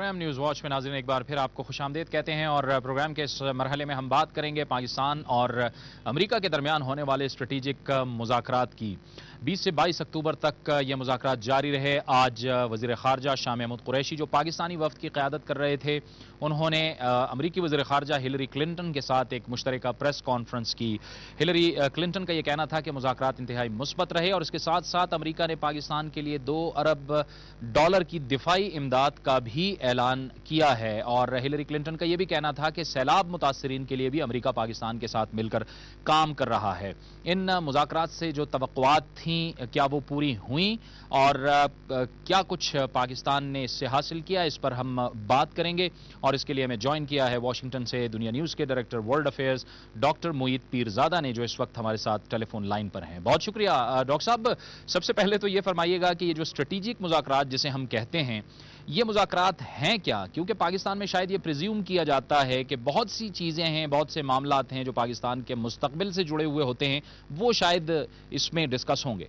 Programme news watch में नाज़रीन एक बार फिर आपको खुशामदीद कहते हैं और प्रोग्राम के इस मरहले में हम बात करेंगे पाकिस्तान और अमेरिका के दरमियान होने वाले स्ट्रेटेजिक मुज़ाकरात की। 20 से 22 अक्टूबर तक ये मुज़ाकरात जारी रहे। आज वज़ीर ख़ारजा शाह महमूद कुरैशी जो पाकिस्तानी वफ़द की क़यादत कर रहे थे, उन्होंने अमरीकी वज़ीर ख़ारजा हिलरी क्लिंटन के साथ एक मुश्तरका प्रेस कॉन्फ्रेंस की। हिलरी क्लिंटन का यह कहना था कि मुज़ाकरात इंतहाई मुस्बत रहे और इसके साथ साथ अमरीका ने पाकिस्तान के लिए $2 अरब की दिफाई इमदाद का भी ऐलान किया है। और हिलरी क्लिंटन का यह भी कहना था कि सैलाब मुतासरीन के लिए भी अमरीका पाकिस्तान के साथ मिलकर काम कर रहा है। इन मुज़ाकरात से जो तवक्कुआत थीं, क्या वो पूरी हुई और क्या कुछ पाकिस्तान ने इससे हासिल किया, इस पर हम बात करेंगे। और इसके लिए हमें ज्वाइन किया है वाशिंगटन से दुनिया न्यूज़ के director world affairs doctor Moeed Pirzada ने, जो इस वक्त हमारे साथ टेलीफोन लाइन पर हैं। बहुत शुक्रिया डॉक्टर साहब। सबसे पहले तो ये फरमाइएगा कि ये जो स्ट्रेटेजिक मुज़ाकरात जिसे हम कहते हैं, ये मुज़ाकरात हैं क्या? क्योंकि पाकिस्तान में शायद ये प्रिज्यूम किया जाता है कि बहुत सी चीज़ें हैं, बहुत से मामलात हैं जो पाकिस्तान के मुस्तकबिल से जुड़े हुए होते हैं, वो शायद इसमें डिस्कस होंगे।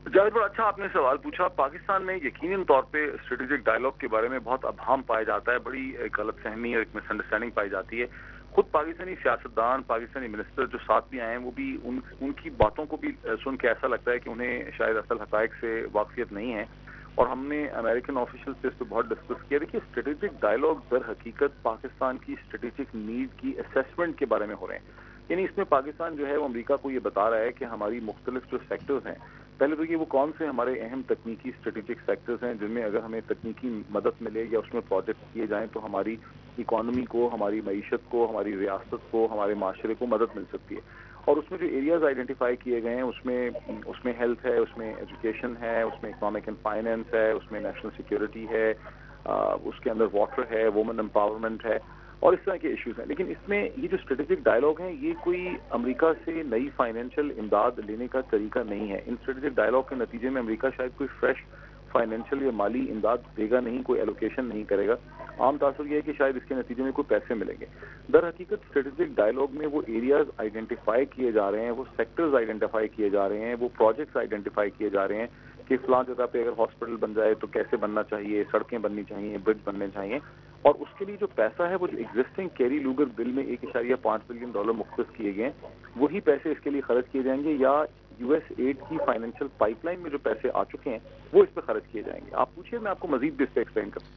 जावेद, बड़ा अच्छा आपने सवाल पूछा। पाकिस्तान में यकीनन तौर पे स्ट्रेटेजिक डायलॉग के बारे में बहुत अभाम पाया जाता है, बड़ी गलतफहमी और एक मिसअंडरस्टैंडिंग पाई जाती है। खुद पाकिस्तानी सियासतदान, पाकिस्तानी मिनिस्टर जो साथ भी आए हैं, वो भी उनकी बातों को भी सुन के ऐसा लगता है कि उन्हें शायद असल हकायक से वाकफियत नहीं है। और हमने अमेरिकन ऑफिशियल से इस पर बहुत डिस्कस किया। देखिए, स्ट्रेटेजिक डायलॉग दर हकीकत पाकिस्तान की स्ट्रेटेजिक नीड की असेसमेंट के बारे में हो रहे हैं। यानी इसमें पाकिस्तान जो है वो अमेरिका को ये बता रहा है कि हमारी मुख्तलिफ जो सेक्टर्स हैं, पहले तो ये वो कौन से हमारे अहम तकनीकी स्ट्रेटेजिक सेक्टर्स हैं जिनमें अगर हमें तकनीकी मदद मिले या उसमें प्रोजेक्ट किए जाएं तो हमारी इकॉनमी को, हमारी मईशत को, हमारी रियासत को, हमारे माशरे को मदद मिल सकती है। और उसमें जो एरियाज आइडेंटिफाई किए गए हैं उसमें हेल्थ है, उसमें एजुकेशन है, उसमें इकोनॉमिक एंड फाइनेंस है, उसमें नेशनल सिक्योरिटी है, उसके अंदर वाटर है, वुमेन एम्पावरमेंट है और इस तरह के इश्यूज हैं। लेकिन इसमें ये जो स्ट्रेटेजिक डायलॉग है, ये कोई अमेरिका से नई फाइनेंशियल इमदाद लेने का तरीका नहीं है। इन स्ट्रेटेजिक डायलॉग के नतीजे में अमेरिका शायद कोई फ्रेश फाइनेंशियल या माली इमदाद देगा नहीं, कोई एलोकेशन नहीं करेगा। आम तासुर यह है कि शायद इसके नतीजे में कोई पैसे मिलेंगे। दर हकीकत स्ट्रेटेजिक डायलॉग में वो एरियाज आइडेंटिफाई किए जा रहे हैं, वो सेक्टर्स आइडेंटिफाई किए जा रहे हैं, वो प्रोजेक्ट्स आइडेंटिफाई किए जा रहे हैं कि फलां जगह पे अगर हॉस्पिटल बन जाए तो कैसे बनना चाहिए, सड़कें बननी चाहिए, ब्रिज बनने चाहिए। और उसके लिए जो पैसा है वो जो एग्जिस्टिंग कैरी लूगर बिल में $1.5 बिलियन मुख्तस किए गए, वही पैसे इसके लिए खर्च किए जाएंगे या यूएस एड की फाइनेंशियल पाइपलाइन में जो पैसे आ चुके हैं वो इस पर खर्च किए जाएंगे। आप पूछिए, मैं आपको मजीद भी इस पर एक्सप्लेन करूँ।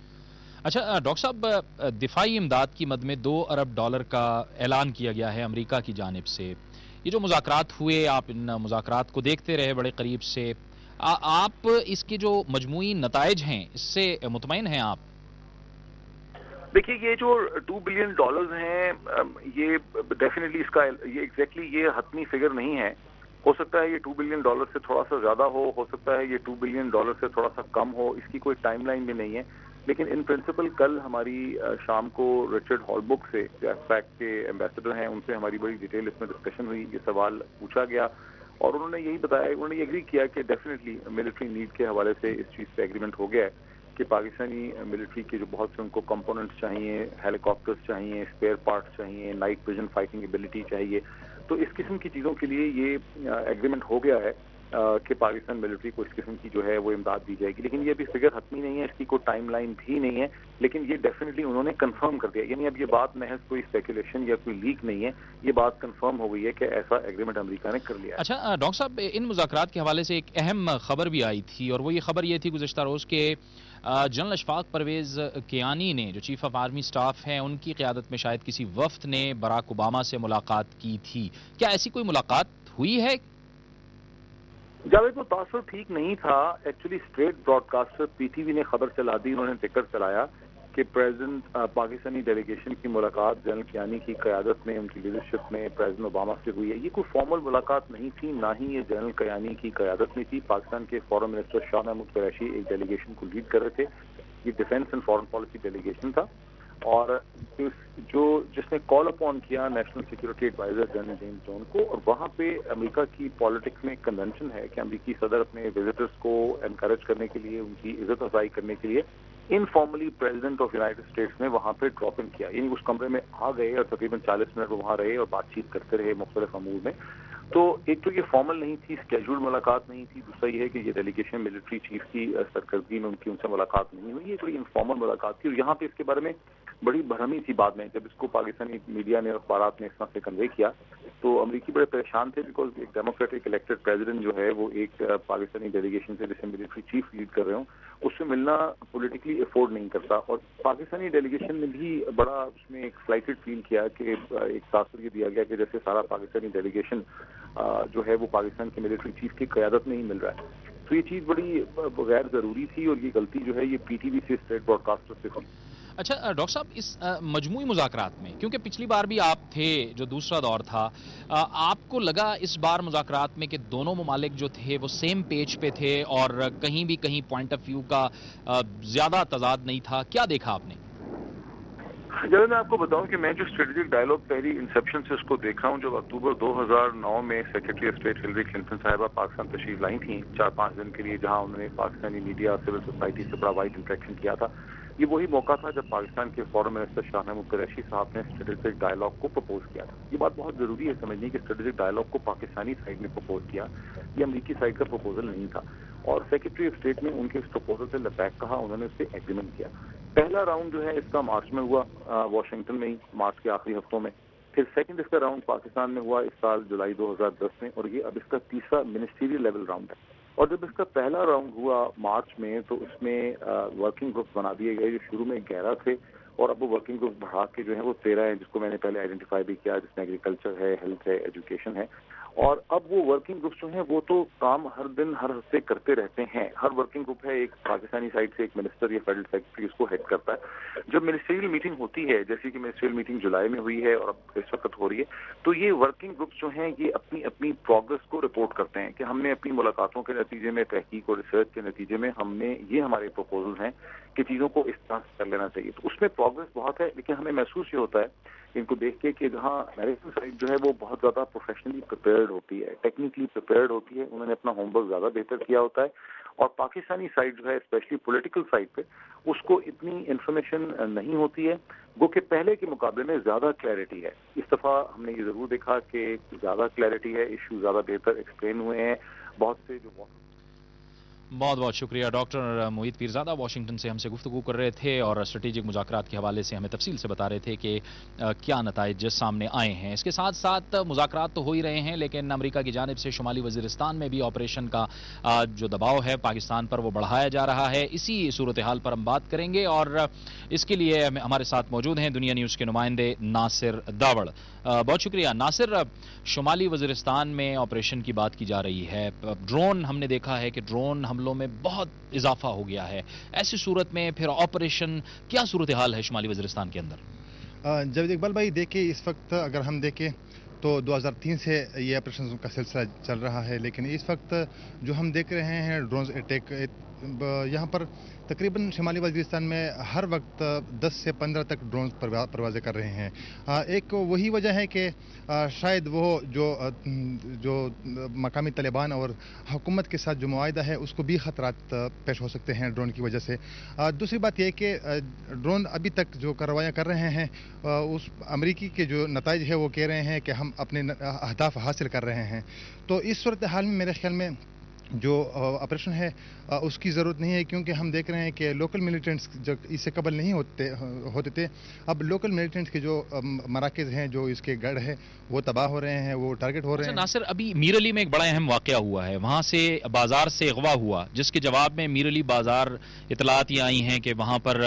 अच्छा डॉक्टर साहब, दिफाई इमदाद की मद में $2 अरब का ऐलान किया गया है अमेरिका की जानिब से। ये जो मुज़ाकरात हुए, आप इन मुज़ाकरात को देखते रहे बड़े करीब से, आप इसके जो मजमूई नताइज हैं इससे मुतमईन हैं आप? देखिए, ये जो $2 बिलियन हैं, ये डेफिनेटली ये एग्जैक्टली ये हतमी फिगर नहीं है। हो सकता है ये $2 बिलियन से थोड़ा सा ज्यादा हो सकता है ये $2 बिलियन से थोड़ा सा कम हो, इसकी कोई टाइमलाइन भी नहीं है। लेकिन इन प्रिंसिपल कल हमारी शाम को रिचर्ड हॉलबुक से, जो एफपैक के एम्बेसडर हैं, उनसे हमारी बड़ी डिटेल इसमें डिस्कशन हुई। ये सवाल पूछा गया और उन्होंने यही बताया, उन्होंने एग्री किया कि डेफिनेटली मिलिट्री नीड के हवाले से इस चीज पे एग्रीमेंट हो गया है कि पाकिस्तानी मिलिट्री के जो बहुत से उनको कंपोनेंट्स चाहिए, हेलीकॉप्टर्स चाहिए, स्पेयर पार्ट्स चाहिए, नाइट विजन फाइटिंग एबिलिटी चाहिए, तो इस किस्म की चीज़ों के लिए ये एग्रीमेंट हो गया है कि पाकिस्तान मिलिट्री को इस किस्म की जो है वो इमदाद दी जाएगी। लेकिन ये भी फिगर हतमी नहीं है, इसकी कोई टाइम लाइन भी नहीं है, लेकिन ये डेफिनेटली उन्होंने कंफर्म कर दिया। यानी अब ये बात महज कोई स्पेकुलेशन या कोई लीक नहीं है, ये बात कंफर्म हो गई है कि ऐसा एग्रीमेंट अमेरिका ने कर लिया है। अच्छा डॉक्टर साहब, इन मुज़ाकरात के हवाले से एक अहम खबर भी आई थी और वो ये खबर ये थी गुज़श्ता रोज़ के जनरल अशफाक परवेज़ कियानी ने, जो चीफ ऑफ आर्मी स्टाफ हैं, उनकी क़यादत में शायद किसी वफ्द ने बराक ओबामा से मुलाकात की थी। क्या ऐसी कोई मुलाकात हुई है? जावेद, वो तासुर ठीक नहीं था। एक्चुअली स्ट्रेट ब्रॉडकास्टर पीटीवी ने खबर चला दी, उन्होंने टिकर चलाया कि प्रेसिडेंट पाकिस्तानी डेलीगेशन की मुलाकात जनरल कियानी की क़यादत में, उनकी लीडरशिप में प्रेसिडेंट ओबामा से हुई है। ये कोई फॉर्मल मुलाकात नहीं थी, ना ही ये जनरल कियानी की क़यादत में थी। पाकिस्तान के फॉरेन मिनिस्टर शाह महमूद कुरैशी एक डेलीगेशन को लीड कर रहे थे। ये defence and foreign policy delegation था और जिसने कॉल अपॉन किया national security adviser general James Jones को। और वहां पे अमेरिका की पॉलिटिक्स में कन्वेंशन है कि अमेरिकी सदर अपने विजिटर्स को एनकरेज करने के लिए, उनकी इज्जत अफजाई करने के लिए informally president of United states ने वहां पे ड्रॉप इन किया। यानी उस कमरे में आ गए और तकरीबन 40 मिनट वहां रहे और बातचीत करते रहे मुख्तलिफ अमूर में। تو ایک تو یہ فارمل نہیں تھی، اسکیجولڈ ملاقات نہیں تھی، دوسرا یہ ہے کہ یہ ڈیلیگیشن ملٹری چیف کی سرکردگی میں ان سے ملاقات نہیں ہوئی، یہ بڑی انفارمل ملاقات تھی، اور یہاں پہ اس کے بارے میں بڑی برہمی تھی بعد میں جب اس کو پاکستانی میڈیا نے، اخبارات نے اس طرح سے کنوے کیا تو امریکی بڑے پریشان تھے، بیکاز ایک ڈیموکریٹک الیکٹڈ پریزیڈنٹ جو ہے وہ ایک پاکستانی ڈیلیگیشن سے جسے ملٹری چیف لیڈ کر رہے ہوں اس سے ملنا پولیٹیکلی افورڈ نہیں کرتا، اور پاکستانی ڈیلیگیشن نے بھی بڑا اس میں ایک فلائٹڈ فیل کیا کہ ایک تاثر یہ دیا گیا کہ جیسے سارا پاکستانی ڈیلیگیشن جو ہے وہ پاکستان کے ملٹری چیف کی قیادت میں ہی مل رہا ہے، تو یہ چیز بڑی غیر ضروری تھی، اور یہ غلطی جو ہے یہ پی ٹی وی سے اسٹیٹ براڈ کاسٹر سے تھی۔ اچھا ڈاکٹر صاحب، اس مجموعی مذاکرات میں کیونکہ پچھلی بار بھی آپ تھے جو دوسرا دور تھا، آپ کو لگا اس بار مذاکرات میں کہ دونوں ممالک جو تھے وہ سیم پیج پہ تھے اور کہیں بھی کہیں پوائنٹ آف ویو کا زیادہ تضاد نہیں تھا؟ کیا دیکھا آپ نے؟ جب میں آپ کو بتاؤں کہ میں جو اسٹریٹجک ڈائلاگ پہلی انسیپشن سے اس کو دیکھ رہا ہوں، جب اکتوبر 2009 میں secretary of state Hillary Clinton صاحبہ پاکستان تشریف لائی تھیں 4-5 دن کے لیے، جہاں انہوں نے پاکستانی میڈیا سول سوسائٹی سے بڑا وائڈ انٹریکشن کیا تھا، یہ وہی موقع تھا جب پاکستان کے فورن منسٹر شاہ محمود قریشی صاحب نے اسٹریٹجک ڈائلاگ کو پرپوز کیا تھا۔ یہ بات بہت ضروری ہے سمجھنے کہ اسٹریٹجک ڈائلاگ کو پاکستانی سائڈ نے پرپوز کیا، یہ امریکی سائڈ کا پرپوزل نہیں تھا، اور سیکرٹری آف اسٹیٹ نے ان کے اس پرپوزل سے لبیک کہا، انہوں نے اس سے ایگریمنٹ کیا۔ پہلا راؤنڈ جو ہے اس کا مارچ میں ہوا واشنگٹن میں ہی، مارچ کے آخری ہفتوں میں، پھر سیکنڈ اس کا راؤنڈ پاکستان میں ہوا اس سال جولائی 2010 میں، اور یہ اب اس کا تیسرا منسٹریل لیول راؤنڈ ہے۔ اور جب اس کا پہلا راؤنڈ ہوا مارچ میں تو اس میں ورکنگ گروپس بنا دیے گئے جو شروع میں 11 تھے، اور اب وہ ورکنگ گروپ بڑھا کے جو ہے وہ 13 ہیں، جس کو میں نے پہلے آئیڈینٹیفائی بھی کیا، جس میں ایگریکلچر ہے، ہیلتھ ہے، ایجوکیشن ہے، اور اب وہ ورکنگ گروپس جو ہیں وہ تو کام ہر دن ہر ہفتے کرتے رہتے ہیں۔ ہر ورکنگ گروپ ہے ایک پاکستانی سائڈ سے ایک منسٹر یا فیڈرل سیکرٹری اس کو ہیڈ کرتا ہے۔ جب منسٹریل میٹنگ ہوتی ہے، جیسے کہ منسٹریل میٹنگ جولائی میں ہوئی ہے اور اب اس وقت ہو رہی ہے، تو یہ ورکنگ گروپس جو ہیں یہ اپنی اپنی پروگرس کو رپورٹ کرتے ہیں کہ ہم نے اپنی ملاقاتوں کے نتیجے میں، تحقیق اور ریسرچ کے نتیجے میں ہم نے یہ ہمارے پروپوزل ہیں کہ چیزوں کو اس طرح سے کر لینا چاہیے۔ تو اس میں پروگرس بہت ہے، لیکن ہمیں محسوس یہ ہوتا ہے ان کو دیکھ کے کہ جہاں امریکن سائڈ جو ہے وہ بہت زیادہ پروفیشنلی پریپیئرڈ ہوتی ہے، ٹیکنیکلی پریپیئرڈ ہوتی ہے، انہوں نے اپنا ہوم ورک زیادہ بہتر کیا ہوتا ہے، اور پاکستانی سائڈ جو ہے اسپیشلی پولیٹیکل سائڈ پہ اس کو اتنی انفارمیشن نہیں ہوتی ہے، گو کہ پہلے کے مقابلے میں زیادہ کلیئرٹی ہے۔ اس دفعہ ہم نے یہ ضرور دیکھا کہ زیادہ کلیئرٹی ہے، ایشو زیادہ بہتر ایکسپلین ہوئے ہیں، بہت سے جو بہت بہت شکریہ ڈاکٹر محیط پیرزادہ واشنگٹن سے ہم سے گفتگو کر رہے تھے اور اسٹریٹجک مذاکرات کے حوالے سے ہمیں تفصیل سے بتا رہے تھے کہ کیا نتائج سامنے آئے ہیں۔ اس کے ساتھ ساتھ مذاکرات تو ہو ہی رہے ہیں، لیکن امریکہ کی جانب سے شمالی وزیرستان میں بھی آپریشن کا جو دباؤ ہے پاکستان پر وہ بڑھایا جا رہا ہے۔ اسی صورتحال پر ہم بات کریں گے، اور اس کے لیے ہمارے ساتھ موجود ہیں دنیا نیوز کے نمائندے ناصر داوڑ۔ بہت شکریہ ناصر۔ شمالی وزیرستان میں آپریشن کی بات کی جا رہی ہے، ڈرون ہم نے دیکھا ہے کہ ڈرون حملوں میں بہت اضافہ ہو گیا ہے، ایسی صورت میں پھر آپریشن کیا صورتحال ہے شمالی وزیرستان کے اندر؟ جاوید اقبال بھائی دیکھیں، اس وقت اگر ہم دیکھیں تو 2003 سے یہ آپریشن کا سلسلہ چل رہا ہے، لیکن اس وقت جو ہم دیکھ رہے ہیں ڈرون اٹیک، یہاں پر تقریباً شمالی وزیرستان میں ہر وقت 10 سے 15 تک ڈرون پروازیں کر رہے ہیں۔ ایک وہی وجہ ہے کہ شاید وہ جو مقامی طالبان اور حکومت کے ساتھ جو معاہدہ ہے اس کو بھی خطرات پیش ہو سکتے ہیں ڈرون کی وجہ سے۔ دوسری بات یہ کہ ڈرون ابھی تک جو کارروائیاں کر رہے ہیں اس امریکی کے جو نتائج ہے وہ کہہ رہے ہیں کہ ہم اپنے اہداف حاصل کر رہے ہیں، تو اس صورتحال میں میرے خیال میں جو آپریشن ہے اس کی ضرورت نہیں ہے، کیونکہ ہم دیکھ رہے ہیں کہ لوکل ملیٹنٹس جو اس سے قبل نہیں ہوتے تھے، اب لوکل ملیٹنٹس کے جو مراکز ہیں، جو اس کے گڑھ ہے، وہ تباہ ہو رہے ہیں، وہ ٹارگٹ ہو رہے ہیں۔ ناصر، ابھی میرلی میں ایک بڑا اہم واقعہ ہوا ہے، وہاں سے بازار سے اغوا ہوا، جس کے جواب میں میرلی بازار اطلاعات یہ آئی ہیں کہ وہاں پر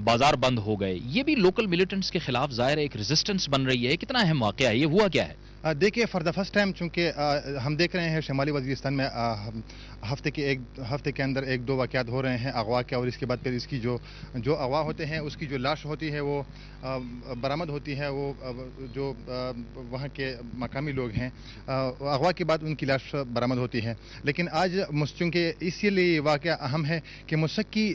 بازار بند ہو گئے، یہ بھی لوکل ملیٹنٹس کے خلاف ظاہر ایک ریزسٹنس بن رہی ہے، کتنا اہم واقعہ ہے یہ، ہوا کیا ہے؟ دیکھیے، فار دا فرسٹ ٹائم چونکہ ہم دیکھ رہے ہیں شمالی وزیرستان میں ہفتے کے اندر 1-2 واقعات ہو رہے ہیں اغوا کے، اور اس کے بعد پھر اس کی جو اغوا ہوتے ہیں اس کی جو لاش ہوتی ہے وہ برآمد ہوتی ہے، وہ جو وہاں کے مقامی لوگ ہیں اغوا کے بعد ان کی لاش برآمد ہوتی ہے۔ لیکن آج چونکہ اسی لیے واقعہ اہم ہے کہ مسکی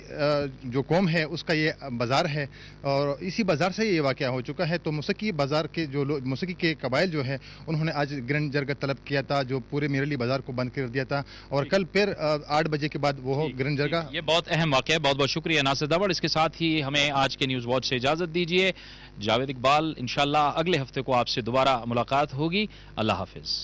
جو قوم ہے اس کا یہ بازار ہے، اور اسی بازار سے یہ واقعہ ہو چکا ہے، تو مسکی بازار کے جو مسکی کے قبائل جو ہے انہوں نے آج گرینڈ جرگہ طلب کیا تھا، جو پورے میرلی بازار کو بند کر دیا تھا، اور کل پھر 8 بجے کے بعد وہ گرینڈ جرگہ۔ یہ بہت اہم واقعہ ہے، بہت بہت شکریہ ناصر داوڑ۔ اس کے ساتھ ہی ہمیں آج کے نیوز واچ سے اجازت دیجیے، جاوید اقبال، انشاءاللہ اگلے ہفتے کو آپ سے دوبارہ ملاقات ہوگی۔ اللہ حافظ۔